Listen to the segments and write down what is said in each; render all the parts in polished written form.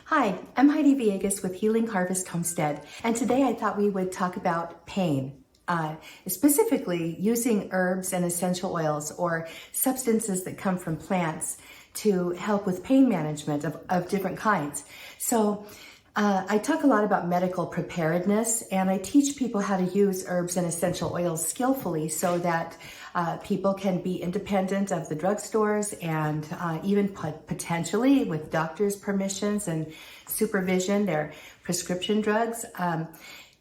Hi, I'm Heidi Villegas with Healing Harvest Homestead, and today I thought we would talk about pain, specifically using herbs and essential oils or substances that come from plants to help with pain management of different kinds. So I talk a lot about medical preparedness, and I teach people how to use herbs and essential oils skillfully so that people can be independent of the drugstores and even potentially with doctors' permissions and supervision, their prescription drugs.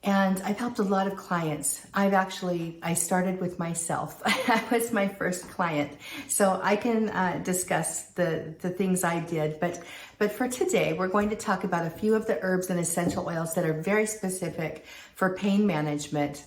And I've helped a lot of clients. I started with myself. I was my first client. So I can discuss the things I did. But for today, we're going to talk about a few of the herbs and essential oils that are very specific for pain management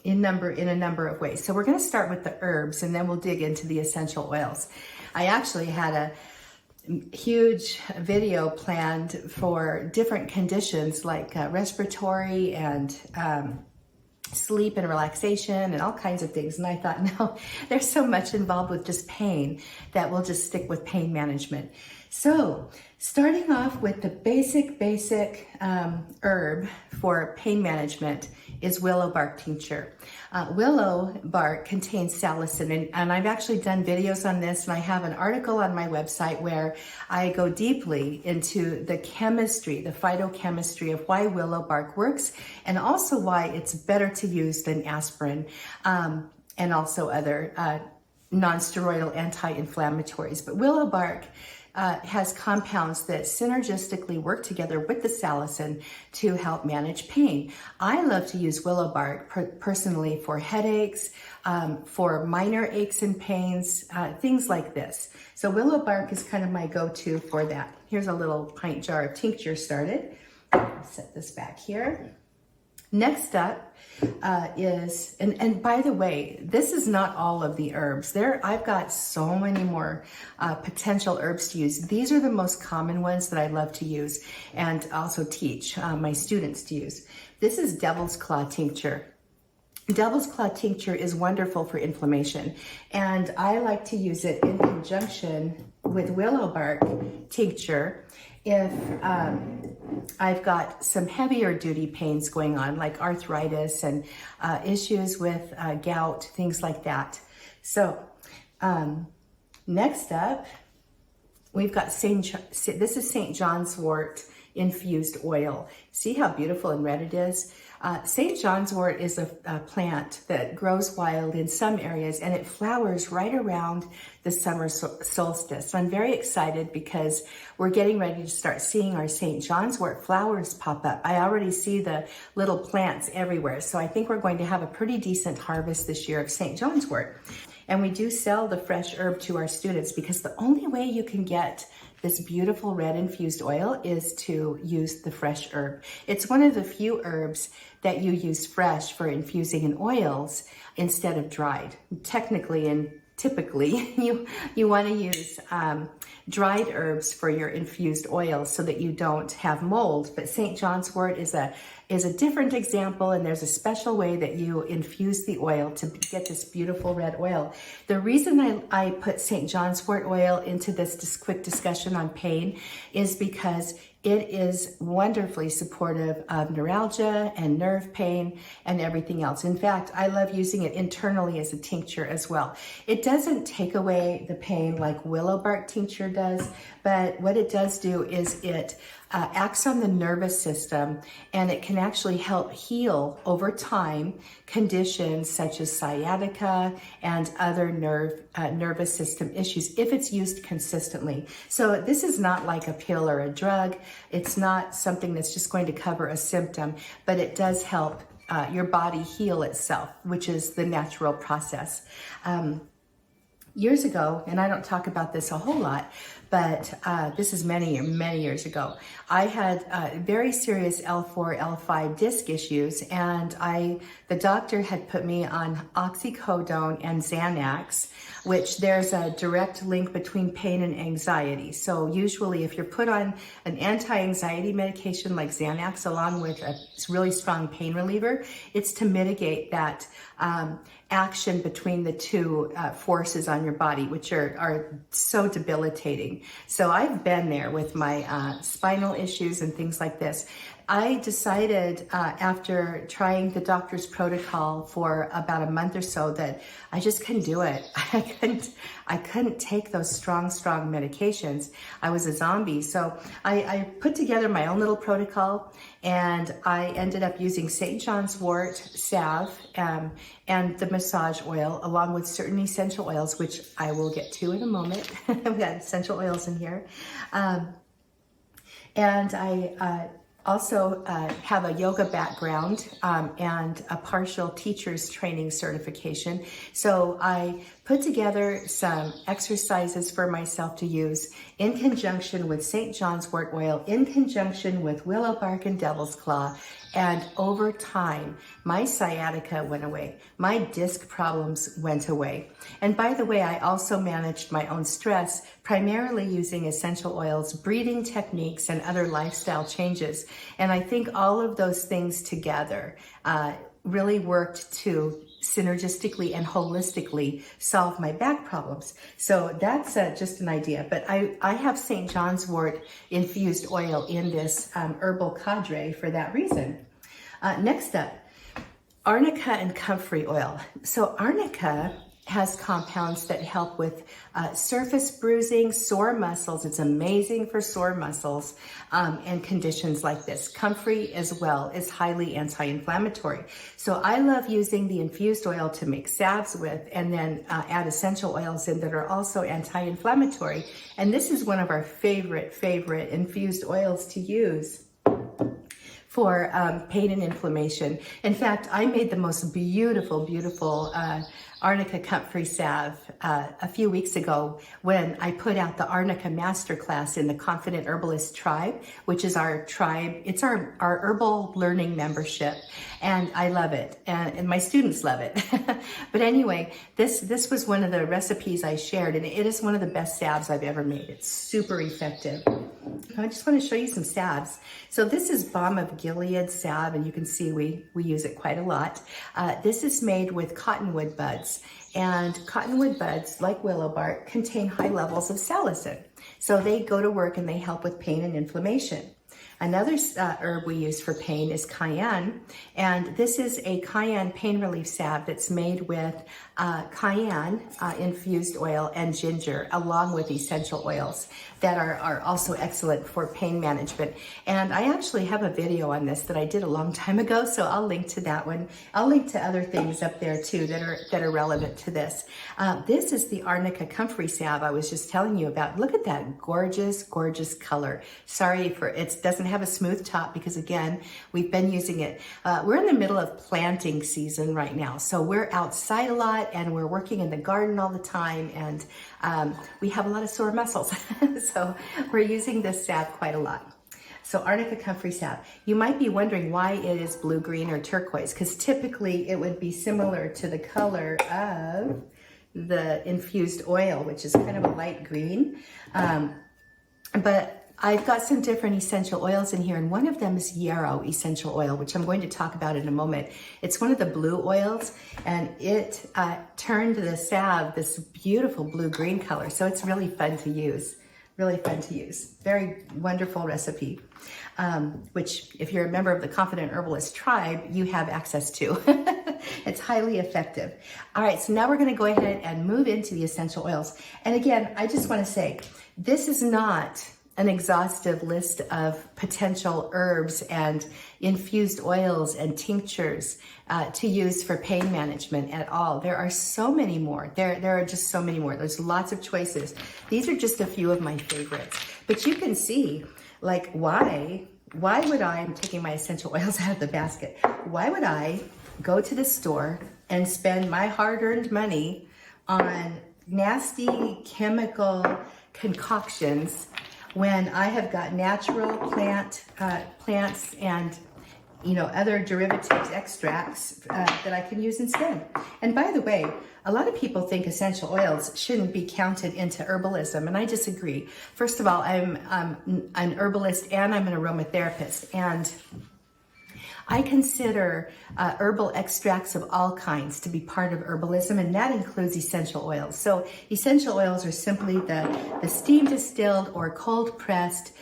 in a number of ways. So we're going to start with the herbs, and then we'll dig into the essential oils. I actually had a huge video planned for different conditions like respiratory and sleep and relaxation and all kinds of things. And I thought, no, there's so much involved with just pain that we'll just stick with pain management. So starting off with the basic herb for pain management is willow bark tincture. Willow bark contains salicin, and I've actually done videos on this, and I have an article on my website where I go deeply into the chemistry, the phytochemistry of why willow bark works, and also why it's better to use than aspirin, and also other non-steroidal anti-inflammatories. But willow bark has compounds that synergistically work together with the salicin to help manage pain. I love to use willow bark personally for headaches, for minor aches and pains, things like this. So willow bark is kind of my go-to for that. Here's a little pint jar of tincture started. I'll set this back here. Next up is, and by the way, this is not all of the herbs. I've got so many more potential herbs to use. These are the most common ones that I love to use and also teach my students to use. This is devil's claw tincture. Devil's claw tincture is wonderful for inflammation, and I like to use it in conjunction with willow bark tincture if I've got some heavier duty pains going on, like arthritis and issues with gout, things like that. So next up, we've got this is St. John's wort infused oil. See how beautiful and red it is? St. John's wort is a plant that grows wild in some areas, and it flowers right around the summer solstice. So I'm very excited because we're getting ready to start seeing our St. John's wort flowers pop up. I already see the little plants everywhere. So I think we're going to have a pretty decent harvest this year of St. John's wort. And we do sell the fresh herb to our students because the only way you can get this beautiful red infused oil is to use the fresh herb. It's one of the few herbs that you use fresh for infusing in oils instead of dried. Technically and typically, you want to use dried herbs for your infused oils so that you don't have mold. But St. John's wort is a different example, and there's a special way that you infuse the oil to get this beautiful red oil. The reason I put St. John's wort oil into this quick discussion on pain is because it is wonderfully supportive of neuralgia and nerve pain and everything else. In fact, I love using it internally as a tincture as well. It doesn't take away the pain like willow bark tincture does, but what it does do is it acts on the nervous system, and it can actually help heal over time conditions such as sciatica and other nervous system issues if it's used consistently. So this is not like a pill or a drug. It's not something that's just going to cover a symptom, but it does help your body heal itself, which is the natural process. Years ago, and I don't talk about this a whole lot, but this is many years ago, I had very serious L4, L5 disc issues, and the doctor had put me on oxycodone and Xanax, which there's a direct link between pain and anxiety. So usually if you're put on an anti-anxiety medication like Xanax along with a really strong pain reliever, it's to mitigate that action between the two forces on your body, which are so debilitating. So I've been there with my spinal issues and things like this. I decided after trying the doctor's protocol for about a month or so that I just couldn't do it. I couldn't take those strong medications. I was a zombie. So I put together my own little protocol, and I ended up using St. John's Wort salve and the massage oil, along with certain essential oils, which I will get to in a moment. I've got essential oils in here. And I also have a yoga background and a partial teacher's training certification. So I put together some exercises for myself to use in conjunction with St. John's Wort oil, in conjunction with willow bark and devil's claw. And over time, my sciatica went away. My disc problems went away. And by the way, I also managed my own stress, primarily using essential oils, breathing techniques, and other lifestyle changes. And I think all of those things together really worked to synergistically and holistically solve my back problems. So that's just an idea. But I have St. John's Wort infused oil in this herbal cadre for that reason. Next up, Arnica and Comfrey oil. So Arnica has compounds that help with surface bruising, sore muscles. It's amazing for sore muscles and conditions like this. Comfrey as well is highly anti-inflammatory. So I love using the infused oil to make salves with, and then add essential oils in that are also anti-inflammatory. And this is one of our favorite infused oils to use for pain and inflammation. In fact, I made the most beautiful Arnica Comfrey salve a few weeks ago when I put out the Arnica Masterclass in the Confident Herbalist tribe, which is our tribe. It's our herbal learning membership, and I love it, and my students love it. But anyway, this was one of the recipes I shared, and it is one of the best salves I've ever made. It's super effective. I just want to show you some salves. So this is Balm of Gilead salve, and you can see we use it quite a lot. This is made with cottonwood buds, and cottonwood buds, like willow bark, contain high levels of salicin. So they go to work and they help with pain and inflammation. Another herb we use for pain is cayenne, and this is a cayenne pain relief salve that's made with cayenne infused oil and ginger, along with essential oils that are also excellent for pain management. And I actually have a video on this that I did a long time ago, so I'll link to that one. I'll link to other things up there too that are relevant to this. This is the Arnica Comfrey salve I was just telling you about. Look at that gorgeous color. Sorry for it doesn't have a smooth top because, again, we've been using it. We're in the middle of planting season right now, so we're outside a lot and we're working in the garden all the time, and we have a lot of sore muscles. So we're using this salve quite a lot. So Arnica Comfrey salve. You might be wondering why it is blue, green, or turquoise, because typically it would be similar to the color of the infused oil, which is kind of a light green. But I've got some different essential oils in here, and one of them is Yarrow essential oil, which I'm going to talk about in a moment. It's one of the blue oils, and it turned the salve this beautiful blue-green color, so it's really fun to use. Really fun to use. Very wonderful recipe, which if you're a member of the Confident Herbalist tribe, you have access to. It's highly effective. All right, so now we're going to go ahead and move into the essential oils. And again, I just want to say, this is not an exhaustive list of potential herbs and infused oils and tinctures to use for pain management at all. There are so many more. There are just so many more. There's lots of choices. These are just a few of my favorites. But you can see, like, why would I'm taking my essential oils out of the basket. Why would I go to the store and spend my hard-earned money on nasty chemical concoctions when I have got natural plants and other derivatives, extracts that I can use instead? And by the way, a lot of people think essential oils shouldn't be counted into herbalism, and I disagree. First of all, I'm an herbalist and I'm an aromatherapist, and I consider herbal extracts of all kinds to be part of herbalism, and that includes essential oils. So essential oils are simply the steam distilled or cold pressed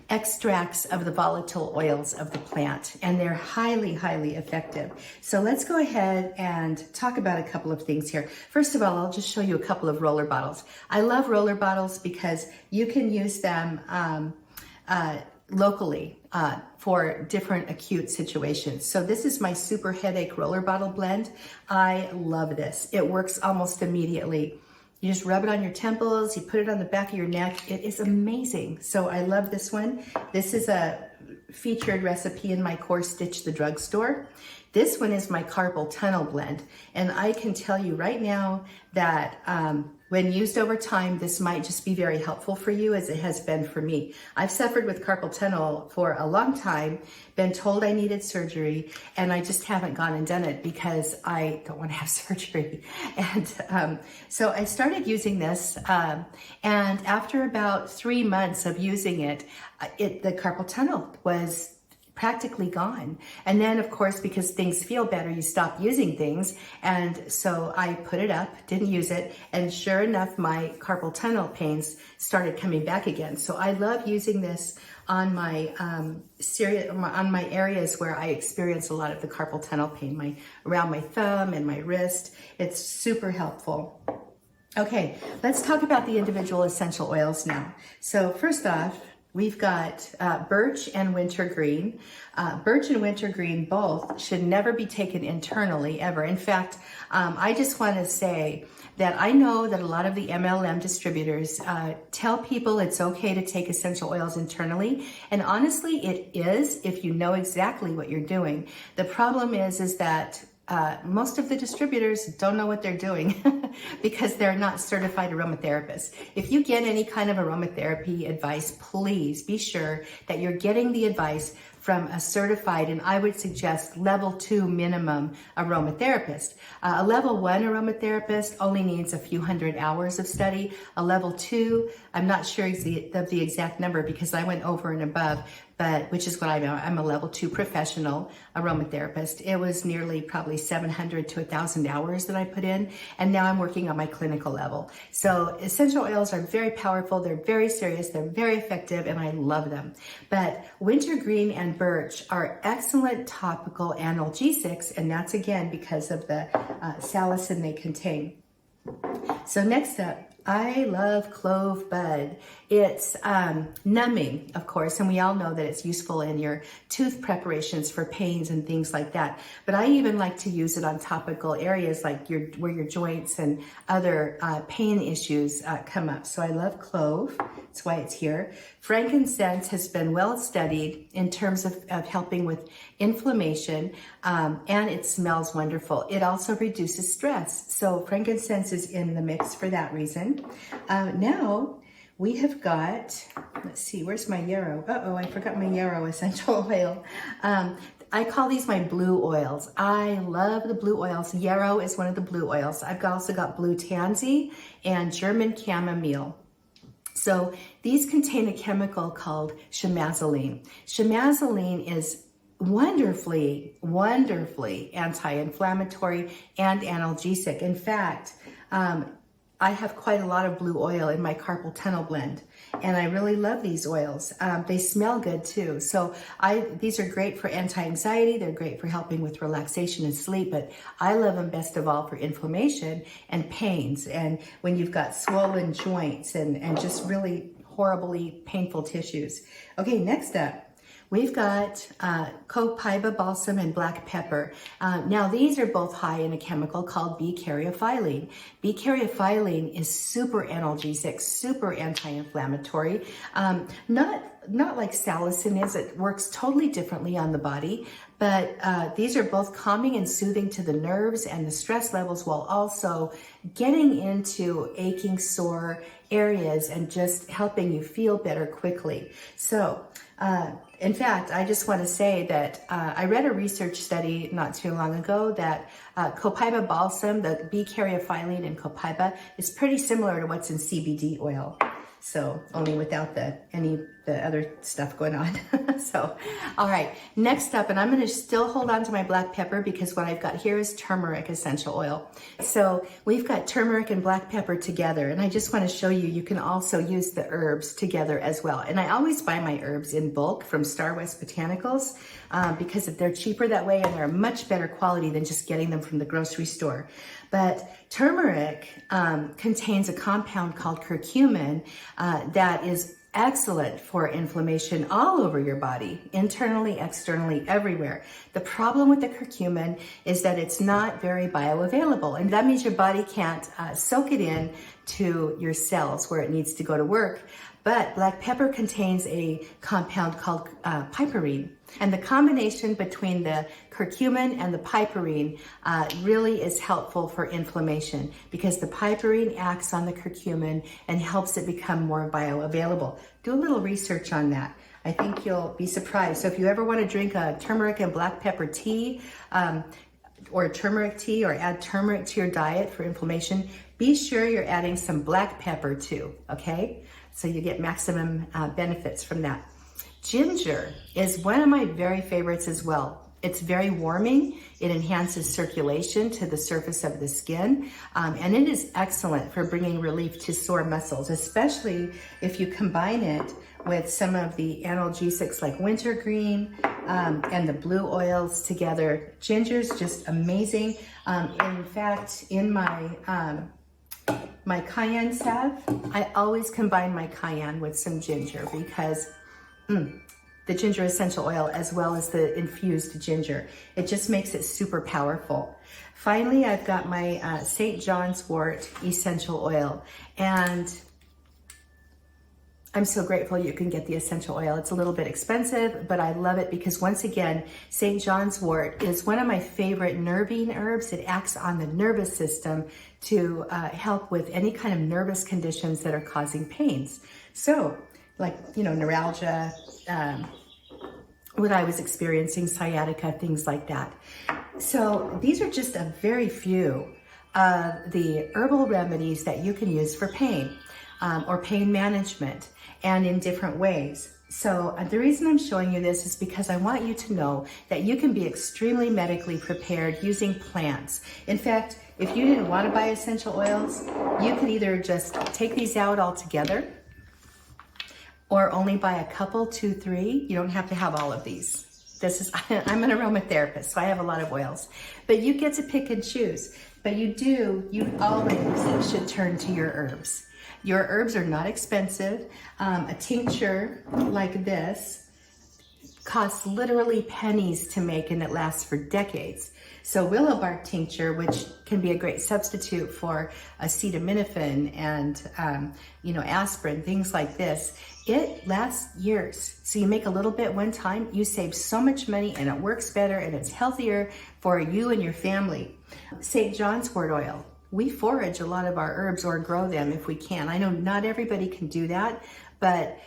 extracts of the volatile oils of the plant, and they're highly, highly effective. So let's go ahead and talk about a couple of things here. First of all, I'll just show you a couple of roller bottles. I love roller bottles because you can use them locally for different acute situations. So this is my super headache roller bottle blend. I love this. It works almost immediately. You just rub it on your temples, you put it on the back of your neck. It is amazing. So I love this one. This is a featured recipe in my course, Stitch the Drugstore. This one is my carpal tunnel blend. And I can tell you right now that when used over time, this might just be very helpful for you as it has been for me. I've suffered with carpal tunnel for a long time, been told I needed surgery, and I just haven't gone and done it because I don't want to have surgery. And so I started using this, and after about 3 months of using it, the carpal tunnel was practically gone. And then of course, because things feel better, you stop using things. And so I put it up, didn't use it. And sure enough, my carpal tunnel pains started coming back again. So I love using this on my on my areas where I experience a lot of the carpal tunnel pain, around my thumb and my wrist. It's super helpful. Okay, let's talk about the individual essential oils now. So first off, we've got birch and wintergreen. Birch and wintergreen both should never be taken internally, ever. In fact, I just want to say that I know that a lot of the MLM distributors tell people it's okay to take essential oils internally. And honestly, it is if you know exactly what you're doing. The problem is that most of the distributors don't know what they're doing because they're not certified aromatherapists. If you get any kind of aromatherapy advice, please be sure that you're getting the advice from a certified, and I would suggest level 2 minimum aromatherapist. A level 1 aromatherapist only needs a few hundred hours of study. A level 2, I'm not sure of the exact number because I went over and above, but which is what I know. I'm a level 2 professional aromatherapist. It was nearly probably 700 to 1,000 hours that I put in, and now I'm working on my clinical level. So essential oils are very powerful. They're very serious. They're very effective, and I love them. But wintergreen and birch are excellent topical analgesics, and that's again because of the salicin they contain. So next up, I love clove bud. It's numbing, of course, and we all know that it's useful in your tooth preparations for pains and things like that. But I even like to use it on topical areas like where your joints and other pain issues come up. So I love clove. That's why it's here. Frankincense has been well studied in terms of helping with inflammation, and it smells wonderful. It also reduces stress. So frankincense is in the mix for that reason. Now we have got, let's see, where's my yarrow? Uh-oh, I forgot my yarrow essential oil. I call these my blue oils. I love the blue oils. Yarrow is one of the blue oils. I've also got blue tansy and German chamomile. So these contain a chemical called chamomile. Chamomile is wonderfully, wonderfully anti-inflammatory and analgesic. In fact, I have quite a lot of blue oil in my carpal tunnel blend, and I really love these oils. They smell good too. So these are great for anti-anxiety. They're great for helping with relaxation and sleep, but I love them best of all for inflammation and pains. And when you've got swollen joints and just really horribly painful tissues. Okay, next up. We've got copaiba balsam and black pepper. Now these are both high in a chemical called B-caryophyllene. B-caryophyllene is super analgesic, super anti-inflammatory. Not like salicin is. It works totally differently on the body, but these are both calming and soothing to the nerves and the stress levels while also getting into aching, sore areas and just helping you feel better quickly. So, in fact, I just want to say that I read a research study not too long ago that copaiba balsam, the B-caryophyllene in copaiba, is pretty similar to what's in CBD oil. So only without the other stuff going on. So, all right, next up, and I'm gonna still hold on to my black pepper because what I've got here is turmeric essential oil. So we've got turmeric and black pepper together, and I just wanna show you, you can also use the herbs together as well. And I always buy my herbs in bulk from Star West Botanicals because they're cheaper that way and they're much better quality than just getting them from the grocery store. But turmeric contains a compound called curcumin that is excellent for inflammation all over your body, internally, externally, everywhere. The problem with the curcumin is that it's not very bioavailable, and that means your body can't soak it in to your cells where it needs to go to work. But black pepper contains a compound called piperine. And the combination between the curcumin and the piperine really is helpful for inflammation because the piperine acts on the curcumin and helps it become more bioavailable. Do a little research on that. I think you'll be surprised. So if you ever want to drink a turmeric and black pepper tea, or turmeric tea, or add turmeric to your diet for inflammation, be sure you're adding some black pepper too, okay? So you get maximum benefits from that. Ginger is one of my very favorites as well. It's very warming. It enhances circulation to the surface of the skin. And it is excellent for bringing relief to sore muscles, especially if you combine it with some of the analgesics like wintergreen and the blue oils together. Ginger's just amazing. In fact, in my cayenne salve, I always combine my cayenne with some ginger because the ginger essential oil as well as the infused ginger, it just makes it super powerful. Finally, I've got my St. John's Wort essential oil, and I'm so grateful you can get the essential oil. It's a little bit expensive, but I love it because once again, St. John's Wort is one of my favorite nervine herbs. It acts on the nervous system to help with any kind of nervous conditions that are causing pains. So like, you know, neuralgia, what I was experiencing, sciatica, things like that. So these are just a very few of the herbal remedies that you can use for pain or pain management, and in different ways. So the reason I'm showing you this is because I want you to know that you can be extremely medically prepared using plants. In fact, if you didn't want to buy essential oils, you could either just take these out altogether or only buy a couple, 2, 3. You don't have to have all of these. I'm an aromatherapist, so I have a lot of oils. But you get to pick and choose. But you always should turn to your herbs. Your herbs are not expensive. A tincture like this costs literally pennies to make, and it lasts for decades. So willow bark tincture, which can be a great substitute for acetaminophen and aspirin, things like this, it lasts years. So you make a little bit one time, you save so much money, and it works better, and it's healthier for you and your family. St. John's Wort oil. We forage a lot of our herbs or grow them if we can. I know not everybody can do that, but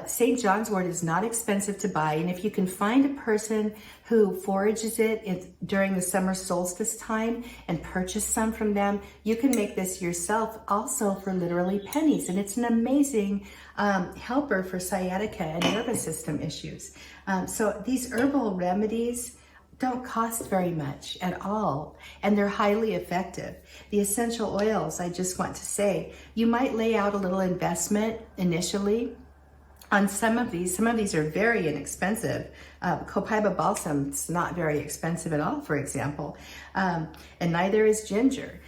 St. John's Wort is not expensive to buy. And if you can find a person who forages it during the summer solstice time and purchase some from them, you can make this yourself also for literally pennies. And it's an amazing helper for sciatica and nervous system issues. So these herbal remedies don't cost very much at all, and they're highly effective. The essential oils, I just want to say, you might lay out a little investment initially on some of these. Some of these are very inexpensive. Copaiba balsam is not very expensive at all, for example, and neither is ginger.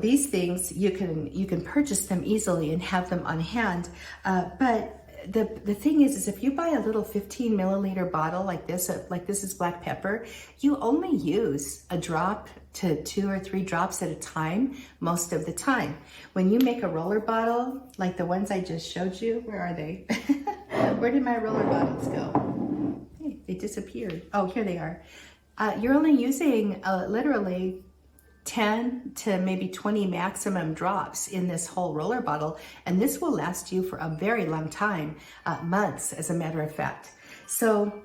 These things, you can purchase them easily and have them on hand, but the thing is if you buy a little 15 milliliter bottle like this is black pepper, you only use a drop to 2 or 3 drops at a time most of the time. When you make a roller bottle, like the ones I just showed you, where are they? Where did my roller bottles go? Hey, they disappeared. Oh, here they are. You're only using literally 10 to maybe 20 maximum drops in this whole roller bottle, and this will last you for a very long time, months as a matter of fact. So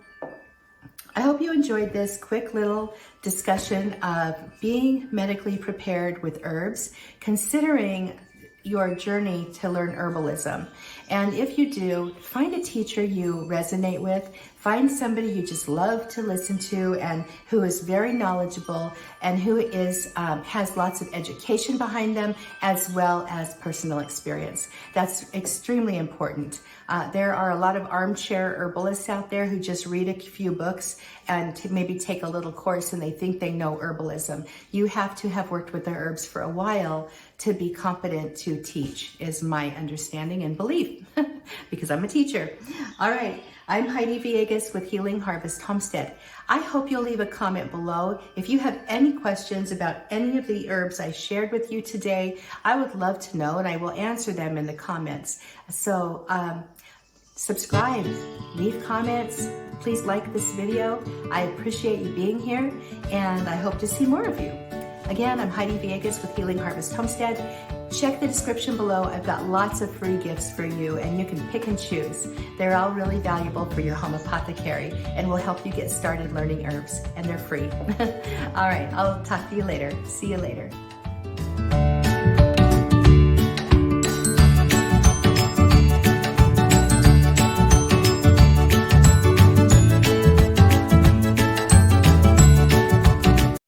I hope you enjoyed this quick little discussion of being medically prepared with herbs, considering your journey to learn herbalism. And if you do, find a teacher you resonate with. Find somebody you just love to listen to and who is very knowledgeable and who is has lots of education behind them as well as personal experience. That's extremely important. There are a lot of armchair herbalists out there who just read a few books and maybe take a little course and they think they know herbalism. You have to have worked with the herbs for a while to be competent to teach, is my understanding and belief, because I'm a teacher. All right, I'm Heidi Villegas with Healing Harvest Homestead. I hope you'll leave a comment below. If you have any questions about any of the herbs I shared with you today, I would love to know and I will answer them in the comments. So subscribe, leave comments, please like this video. I appreciate you being here and I hope to see more of you. Again, I'm Heidi Villegas with Healing Harvest Homestead. Check the description below. I've got lots of free gifts for you and you can pick and choose. They're all really valuable for your home apothecary and will help you get started learning herbs, and they're free. All right, I'll talk to you later. See you later.